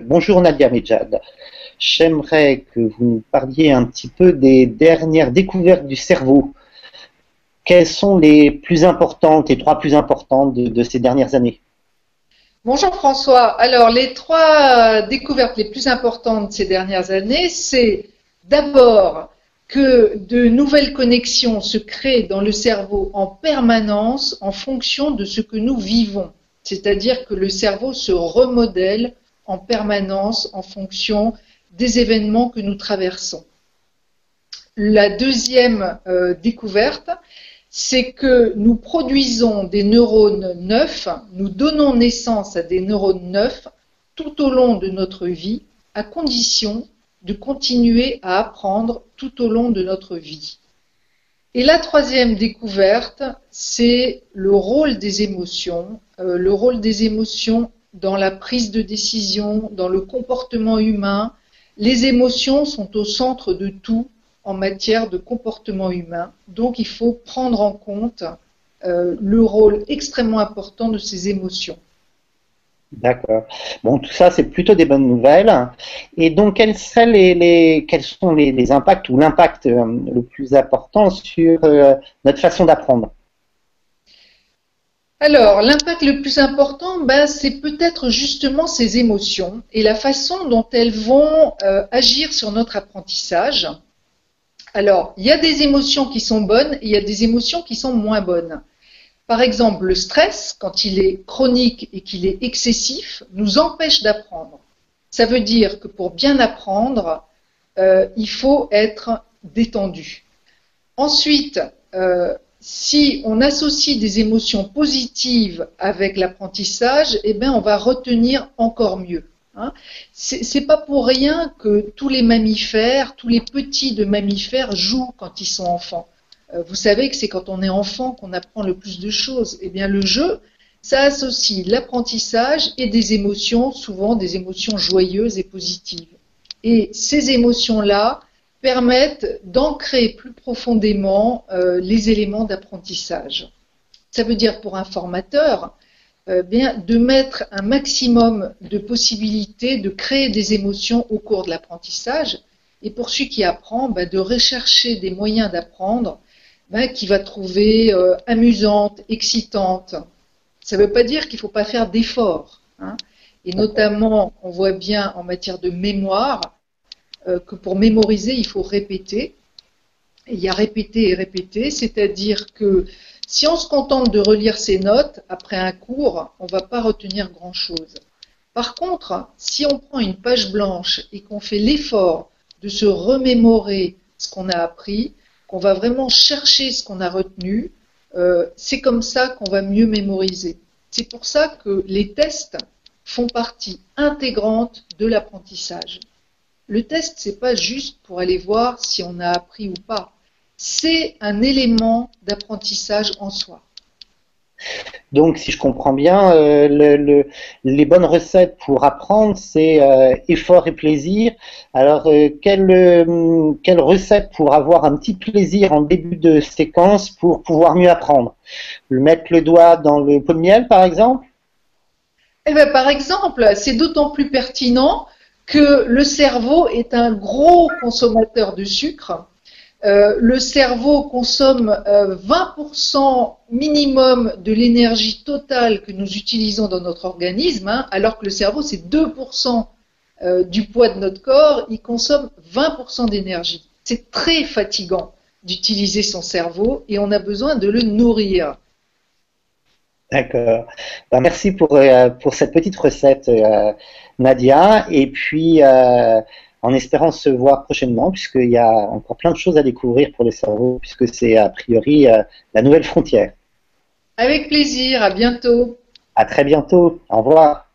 Bonjour Nadia Medjad. J'aimerais que vous nous parliez un petit peu des dernières découvertes du cerveau. Quelles sont les plus importantes, les trois plus importantes de ces dernières années? Bonjour François. Alors, les trois découvertes les plus importantes ces dernières années, c'est d'abord que de nouvelles connexions se créent dans le cerveau en permanence en fonction de ce que nous vivons. C'est-à-dire que le cerveau se remodèle en permanence en fonction des événements que nous traversons. La deuxième découverte, c'est que nous produisons des neurones neufs, nous donnons naissance à des neurones neufs tout au long de notre vie, à condition de continuer à apprendre tout au long de notre vie. Et la troisième découverte, c'est le rôle des émotions dans la prise de décision, dans le comportement humain. Les émotions sont au centre de tout en matière de comportement humain. Donc, il faut prendre en compte le rôle extrêmement important de ces émotions. D'accord. Bon, tout ça, c'est plutôt des bonnes nouvelles. Et donc, quels sont les impacts ou l'impact le plus important sur notre façon d'apprendre? Alors, l'impact le plus important, c'est peut-être justement ces émotions et la façon dont elles vont agir sur notre apprentissage. Alors, il y a des émotions qui sont bonnes et il y a des émotions qui sont moins bonnes. Par exemple, le stress, quand il est chronique et qu'il est excessif, nous empêche d'apprendre. Ça veut dire que pour bien apprendre, il faut être détendu. Ensuite, si on associe des émotions positives avec l'apprentissage, eh bien, on va retenir encore mieux. Hein. C'est pas pour rien que tous les mammifères, tous les petits de mammifères jouent quand ils sont enfants. Vous savez que c'est quand on est enfant qu'on apprend le plus de choses. Eh bien, le jeu, ça associe l'apprentissage et des émotions, souvent des émotions joyeuses et positives. Et ces émotions-là permettent d'ancrer plus profondément les éléments d'apprentissage. Ça veut dire pour un formateur, bien, de mettre un maximum de possibilités de créer des émotions au cours de l'apprentissage, et pour celui qui apprend, de rechercher des moyens d'apprendre qu'il va trouver amusantes, excitantes. Ça ne veut pas dire qu'il ne faut pas faire d'efforts. Hein. Et notamment, on voit bien en matière de mémoire que pour mémoriser, il faut répéter. Et il y a répéter et répéter, c'est-à-dire que si on se contente de relire ses notes après un cours, on ne va pas retenir grand-chose. Par contre, si on prend une page blanche et qu'on fait l'effort de se remémorer ce qu'on a appris, qu'on va vraiment chercher ce qu'on a retenu, c'est comme ça qu'on va mieux mémoriser. C'est pour ça que les tests font partie intégrante de l'apprentissage. Le test, c'est pas juste pour aller voir si on a appris ou pas. C'est un élément d'apprentissage en soi. Donc, si je comprends bien, les bonnes recettes pour apprendre, c'est effort et plaisir. Alors, quelle recette pour avoir un petit plaisir en début de séquence pour pouvoir mieux apprendre? Mettre le doigt dans le pot de miel, par exemple? Eh bien, par exemple, c'est d'autant plus pertinent que le cerveau est un gros consommateur de sucre. Le cerveau consomme 20% minimum de l'énergie totale que nous utilisons dans notre organisme, hein, alors que le cerveau, c'est 2% du poids de notre corps, il consomme 20% d'énergie. C'est très fatigant d'utiliser son cerveau et on a besoin de le nourrir. D'accord. Ben, merci pour cette petite recette, Nadia. Et puis, en espérant se voir prochainement, puisqu'il y a encore plein de choses à découvrir pour le cerveau, puisque c'est a priori la nouvelle frontière. Avec plaisir, à bientôt. À très bientôt. Au revoir.